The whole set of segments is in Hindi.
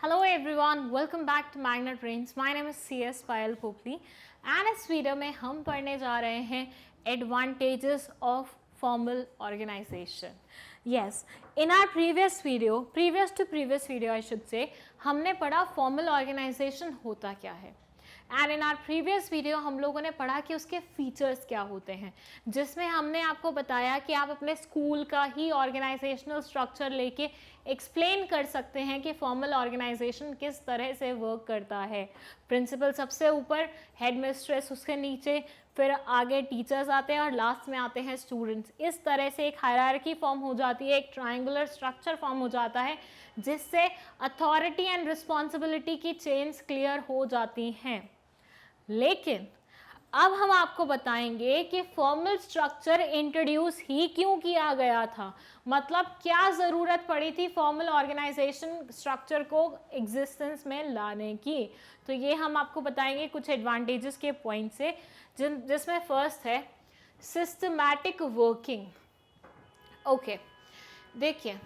Hello everyone, welcome back to Magnet Brains. My name is CS Payal Popli and इस वीडियो में हम पढ़ने जा रहे हैं Advantages of Formal Organization. Yes, in our previous to previous video I should say, हमने पढ़ा Formal Organization होता क्या है. And in our previous video हम लोगों ने पढ़ा कि उसके फीचर्स क्या होते हैं, जिसमें हमने आपको बताया कि आप अपने स्कूल का ही ऑर्गेनाइजेशनल स्ट्रक्चर लेके एक्सप्लेन कर सकते हैं कि फॉर्मल ऑर्गेनाइजेशन किस तरह से वर्क करता है. प्रिंसिपल सबसे ऊपर, हेड मिस्ट्रेस उसके नीचे, फिर आगे टीचर्स आते हैं और लास्ट में आते हैं स्टूडेंट्स. इस तरह से एक हायरार्की फॉर्म हो जाती है, एक ट्रायंगुलर स्ट्रक्चर फॉर्म हो जाता है, जिससे अथॉरिटी एंड रिस्पॉन्सिबिलिटी की चेन्स क्लियर हो जाती हैं. लेकिन अब हम आपको बताएंगे कि फॉर्मल स्ट्रक्चर इंट्रोड्यूस ही क्यों किया गया था, मतलब क्या ज़रूरत पड़ी थी फॉर्मल ऑर्गेनाइजेशन स्ट्रक्चर को एग्जिस्टेंस में लाने की. तो ये हम आपको बताएंगे कुछ एडवांटेजेस के पॉइंट से, जिसमें फर्स्ट है सिस्टमैटिक वर्किंग. ओके, देखिए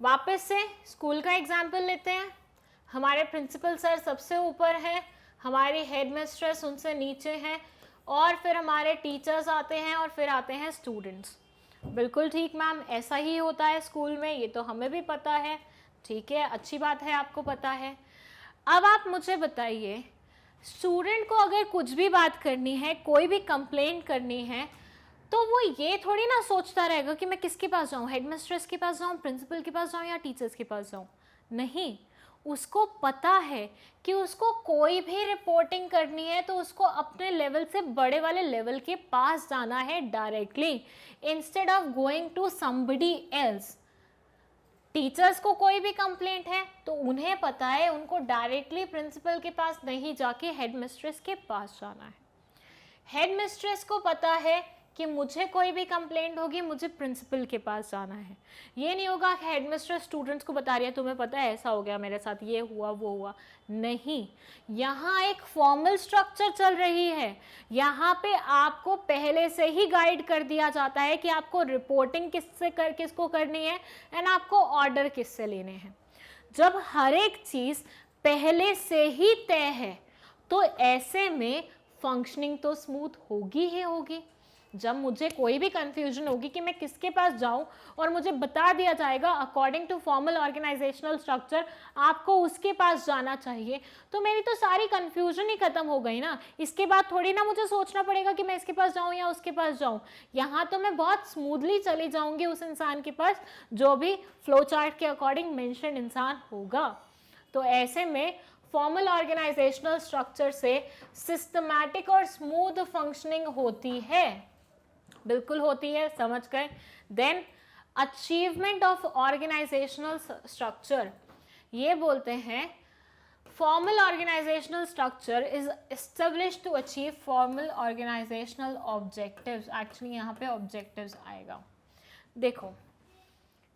वापस से स्कूल का एग्जाम्पल लेते हैं. हमारे प्रिंसिपल सर सबसे ऊपर हैं, हमारी हेड मिस्ट्रेस उनसे नीचे हैं, और फिर हमारे टीचर्स आते हैं और फिर आते हैं स्टूडेंट्स. बिल्कुल ठीक मैम, ऐसा ही होता है स्कूल में, ये तो हमें भी पता है. ठीक है, अच्छी बात है, आपको पता है. अब आप मुझे बताइए, स्टूडेंट को अगर कुछ भी बात करनी है, कोई भी कंप्लेंट करनी है, तो वो ये थोड़ी ना सोचता रहेगा कि मैं किसके पास जाऊँ, हेड मिस्ट्रेस के पास जाऊँ, प्रिंसिपल के पास जाऊँ या टीचर्स के पास जाऊँ. नहीं, उसको पता है कि उसको कोई भी रिपोर्टिंग करनी है तो उसको अपने लेवल से बड़े वाले लेवल के पास जाना है directly, instead of going to somebody else. Teachers को कोई भी कंप्लेंट है तो उन्हें पता है उनको डायरेक्टली प्रिंसिपल के पास नहीं जाके हेड मिस्ट्रेस के पास जाना है. हेड मिस्ट्रेस को पता है कि मुझे कोई भी कंप्लेंट होगी मुझे प्रिंसिपल के पास जाना है. ये नहीं होगा कि हेड मिस्ट्रेस स्टूडेंट्स को बता रही है तुम्हें पता है ऐसा हो गया मेरे साथ, ये हुआ वो हुआ. नहीं, यहाँ एक फॉर्मल स्ट्रक्चर चल रही है. यहाँ पे आपको पहले से ही गाइड कर दिया जाता है कि आपको रिपोर्टिंग किसको करनी है एंड आपको ऑर्डर किससे लेने हैं. जब हर एक चीज़ पहले से ही तय है तो ऐसे में फंक्शनिंग तो स्मूथ होगी ही होगी. जब मुझे कोई भी कंफ्यूजन होगी कि मैं किसके पास जाऊं और मुझे बता दिया जाएगा according to formal organisational structure आपको उसके पास जाना चाहिए, तो मेरी तो सारी कंफ्यूजन ही खत्म हो गई ना. इसके बाद थोड़ी ना मुझे सोचना पड़ेगा कि मैं इसके पास जाऊं या उसके पास जाऊं. यहाँ तो मैं बहुत स्मूथली चली जाऊंगी उस इंसान के पास जो भी फ्लो चार्ट के अकॉर्डिंग मेंशन इंसान होगा. तो ऐसे में फॉर्मल ऑर्गेनाइजेशनल स्ट्रक्चर से सिस्टमैटिक और स्मूथ फंक्शनिंग होती है. बिल्कुल होती है, समझ गए. Then achievement of organisational structure, ये बोलते हैं formal organisational structure is established to achieve formal organisational objectives. Actually यहाँ पे ऑब्जेक्टिव्स आएगा. देखो,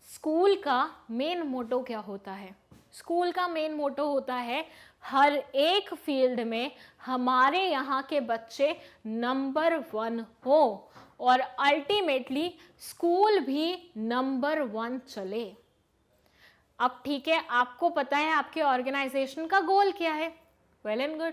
स्कूल का मेन मोटो क्या होता है? स्कूल का मेन मोटो होता है हर एक फील्ड में हमारे यहाँ के बच्चे नंबर 1 हो और अल्टीमेटली स्कूल भी नंबर 1 चले. अब ठीक है, आपको पता है आपके ऑर्गेनाइजेशन का गोल क्या है. Well and good.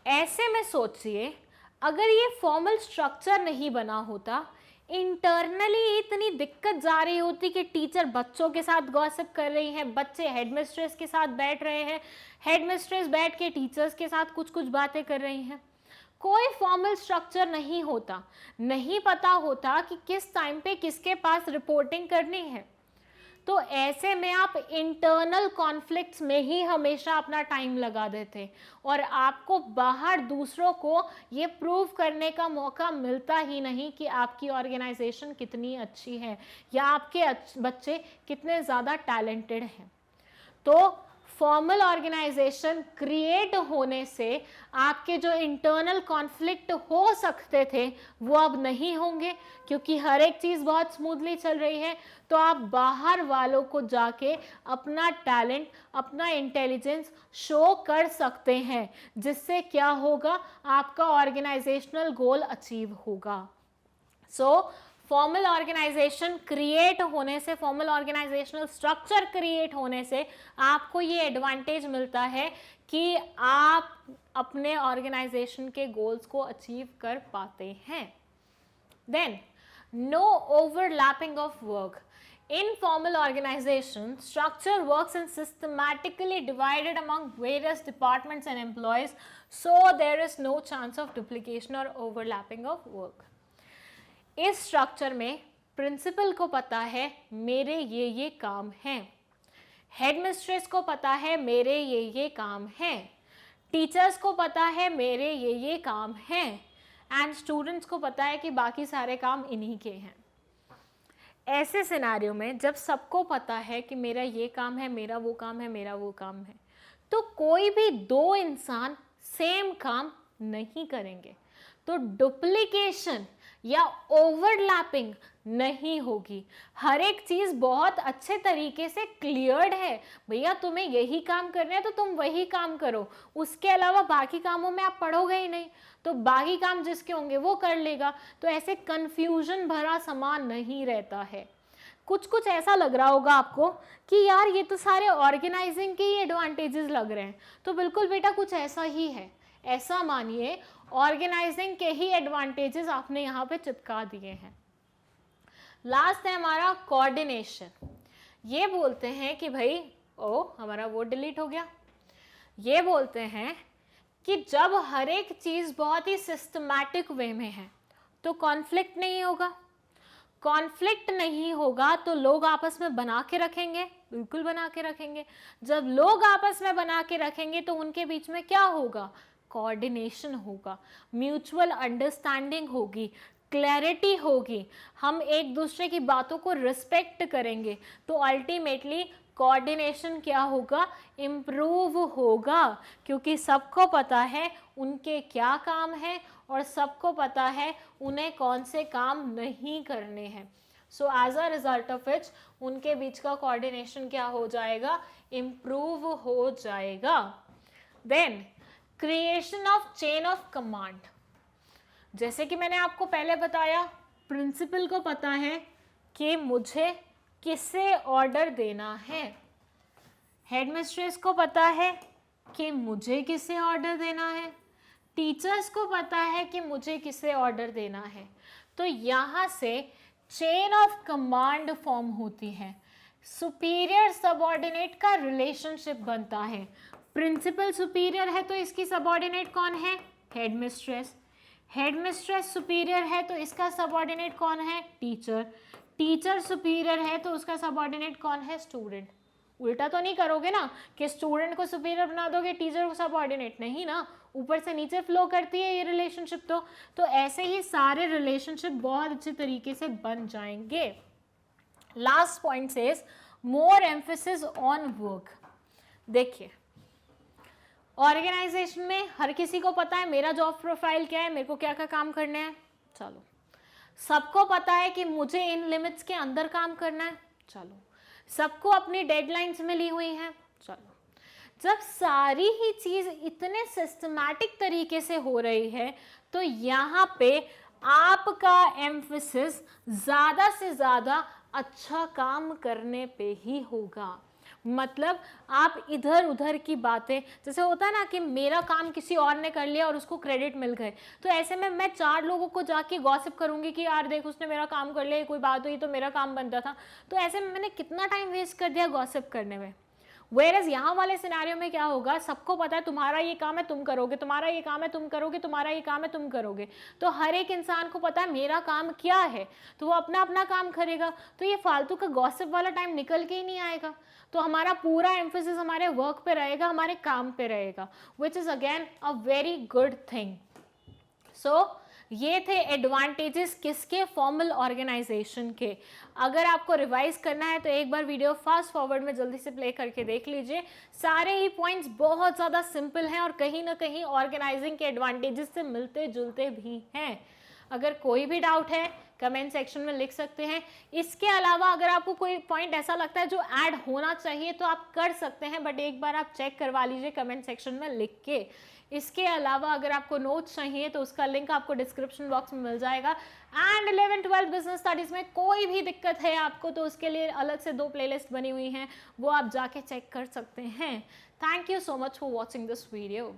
ऐसे में सोचिए, अगर ये फॉर्मल स्ट्रक्चर नहीं बना होता, इंटरनली इतनी दिक्कत जा रही होती कि टीचर बच्चों के साथ गॉसिप कर रही हैं, बच्चे हेडमिस्ट्रेस के साथ बैठ रहे हैं, हेडमिस्ट्रेस बैठ के टीचर्स के साथ कुछ कुछ बातें कर रही हैं. कोई फॉर्मल स्ट्रक्चर नहीं होता, नहीं पता होता कि किस टाइम पे किसके पास रिपोर्टिंग करनी है. तो ऐसे में आप इंटरनल कॉन्फ्लिक्ट्स में ही हमेशा अपना टाइम लगा देते और आपको बाहर दूसरों को ये प्रूव करने का मौका मिलता ही नहीं कि आपकी ऑर्गेनाइजेशन कितनी अच्छी है या आपके बच्चे कितने ज़्यादा टैलेंटेड हैं. तो फॉर्मल ऑर्गेनाइजेशन क्रिएट होने से आपके जो इंटरनल कॉन्फ्लिक्ट हो सकते थे वो अब नहीं होंगे, क्योंकि हर एक चीज़ बहुत स्मूथली चल रही है. तो आप बाहर वालों को जाके अपना टैलेंट, अपना इंटेलिजेंस शो कर सकते हैं, जिससे क्या होगा, आपका ऑर्गेनाइजेशनल गोल अचीव होगा. सो फॉर्मल ऑर्गेनाइजेशन क्रिएट होने से, फॉर्मल ऑर्गेनाइजेशनल स्ट्रक्चर क्रिएट होने से आपको ये एडवांटेज मिलता है कि आप अपने ऑर्गेनाइजेशन के गोल्स को अचीव कर पाते हैं. Then no overlapping of work. In formal organization, structure works and systematically divided among various departments and employees, so there is no chance of duplication or overlapping of work. इस स्ट्रक्चर में प्रिंसिपल को पता है मेरे ये काम हैं, हेडमिस्ट्रेस को पता है मेरे ये काम हैं, टीचर्स को पता है मेरे ये काम हैं, एंड स्टूडेंट्स को पता है कि बाकी सारे काम इन्हीं के हैं. ऐसे सिनेरियो में जब सबको पता है कि मेरा ये काम है, मेरा वो काम है, मेरा वो काम है, तो कोई भी दो इंसान सेम काम नहीं करेंगे, तो डुप्लीकेशन या ओवरलैपिंग नहीं होगी. हर एक चीज़ बहुत अच्छे तरीके से क्लियर्ड है. भैया तुम्हें यही काम करना है तो तुम वही काम करो, उसके अलावा बाकी कामों में आप पढ़ोगे ही नहीं, तो बाकी काम जिसके होंगे वो कर लेगा. तो ऐसे कंफ्यूजन भरा समान नहीं रहता है. कुछ कुछ ऐसा लग रहा होगा आपको कि यार ये तो सारे ऑर्गेनाइजिंग के ही एडवांटेजेस लग रहे हैं, तो बिल्कुल बेटा कुछ ऐसा ही है. ऐसा मानिए ऑर्गेनाइजिंग के ही एडवांटेजेस आपने यहाँ पे चिपका दिए हैं. लास्ट है हमारा कोऑर्डिनेशन. ये बोलते हैं कि भाई हमारा वो डिलीट हो गया. ये बोलते हैं कि जब हर एक चीज़ बहुत ही सिस्टमैटिक वे में है तो कॉन्फ्लिक्ट नहीं होगा. कॉन्फ्लिक्ट नहीं होगा तो लोग आपस में बना के रखेंगे, बिल्कुल बना के रखेंगे. जब लोग आपस में बना के रखेंगे तो उनके बीच में क्या होगा, कोऑर्डिनेशन होगा, म्यूचुअल अंडरस्टैंडिंग होगी, क्लैरिटी होगी, हम एक दूसरे की बातों को रिस्पेक्ट करेंगे, तो अल्टीमेटली कोऑर्डिनेशन क्या होगा, इम्प्रूव होगा, क्योंकि सबको पता है उनके क्या काम है और सबको पता है उन्हें कौन से काम नहीं करने हैं. So as a result of which उनके बीच का कोऑर्डिनेशन क्या हो जाएगा, इम्प्रूव हो जाएगा. Then creation of chain of command. जैसे कि मैंने आपको पहले बताया, प्रिंसिपल को पता है कि मुझे किसे ऑर्डर देना है, हेडमिस्ट्रेस को पता है कि मुझे किसे ऑर्डर देना है, टीचर्स को पता है कि मुझे किसे ऑर्डर देना है. तो यहाँ से चेन ऑफ कमांड फॉर्म होती है, सुपीरियर सबऑर्डिनेट का रिलेशनशिप बनता है. प्रिंसिपल सुपीरियर है तो इसकी सबऑर्डिनेट कौन है, हेडमिस्ट्रेस. हेडमिस्ट्रेस सुपीरियर है तो इसका सबऑर्डिनेट कौन है, टीचर. टीचर सुपीरियर है तो उसका सबऑर्डिनेट कौन है, स्टूडेंट. उल्टा तो नहीं करोगे ना कि स्टूडेंट को सुपीरियर बना दोगे, टीचर को सबऑर्डिनेट. नहीं ना, ऊपर से नीचे फ्लो करती है ये रिलेशनशिप. तो ऐसे ही सारे रिलेशनशिप बहुत अच्छे तरीके से बन जाएंगे. Last point says more emphasis on work. देखिए ऑर्गेनाइजेशन में हर किसी को पता है मेरा जॉब प्रोफाइल क्या है, मेरे को क्या क्या काम करने हैं. चलो, सबको पता है कि मुझे इन लिमिट्स के अंदर काम करना है. चलो, सबको अपनी डेडलाइंस मिली हुई हैं. चलो, जब सारी ही चीज़ इतने सिस्टमैटिक तरीके से हो रही है तो यहाँ पे आपका एम्फेसिस ज़्यादा से ज़्यादा अच्छा काम करने पे ही होगा. मतलब आप इधर उधर की बातें, जैसे होता है ना कि मेरा काम किसी और ने कर लिया और उसको क्रेडिट मिल गए, तो ऐसे में मैं 4 लोगों को जाके गॉसिप करूंगी कि यार देख उसने मेरा काम कर लिया, कोई बात हुई तो मेरा काम बनता था. तो ऐसे में मैंने कितना टाइम वेस्ट कर दिया गॉसिप करने में. वेयरएज यहाँ वाले सिनेरियो में क्या होगा, सबको पता है तुम्हारा ये काम है तुम करोगे, तुम्हारा ये काम है तुम करोगे, तुम्हारा ये काम है तुम करोगे. तो हर एक इंसान को पता है मेरा काम क्या है, तो वो अपना अपना काम करेगा. तो ये फालतू का गॉसिप वाला टाइम निकल के ही नहीं आएगा. तो हमारा पूरा एम्फेसिस हमारे वर्क पे रहेगा, हमारे काम पे रहेगा, which is again a very good thing. So ये थे एडवांटेजेस किसके, फॉर्मल ऑर्गेनाइजेशन के. अगर आपको रिवाइज करना है तो एक बार वीडियो फास्ट फॉरवर्ड में जल्दी से प्ले करके देख लीजिए. सारे ही पॉइंट्स बहुत ज़्यादा सिंपल हैं और कहीं ना कहीं ऑर्गेनाइजिंग के एडवांटेजेस से मिलते जुलते भी हैं. अगर कोई भी डाउट है कमेंट सेक्शन में लिख सकते हैं। इसके अलावा अगर आपको कोई पॉइंट ऐसा लगता है जो ऐड होना चाहिए तो आप कर सकते हैं, बट एक बार आप चेक करवा लीजिए कमेंट सेक्शन में लिख के। इसके अलावा अगर आपको नोट्स चाहिए तो उसका लिंक आपको डिस्क्रिप्शन बॉक्स में मिल जाएगा। एंड 11-12 बिजनेस स्टडीज में कोई भी दिक्कत है आपको तो उसके लिए अलग से 2 प्लेलिस्ट बनी हुई हैं, वो आप जाके चेक कर सकते हैं। Thank you so much for watching this video.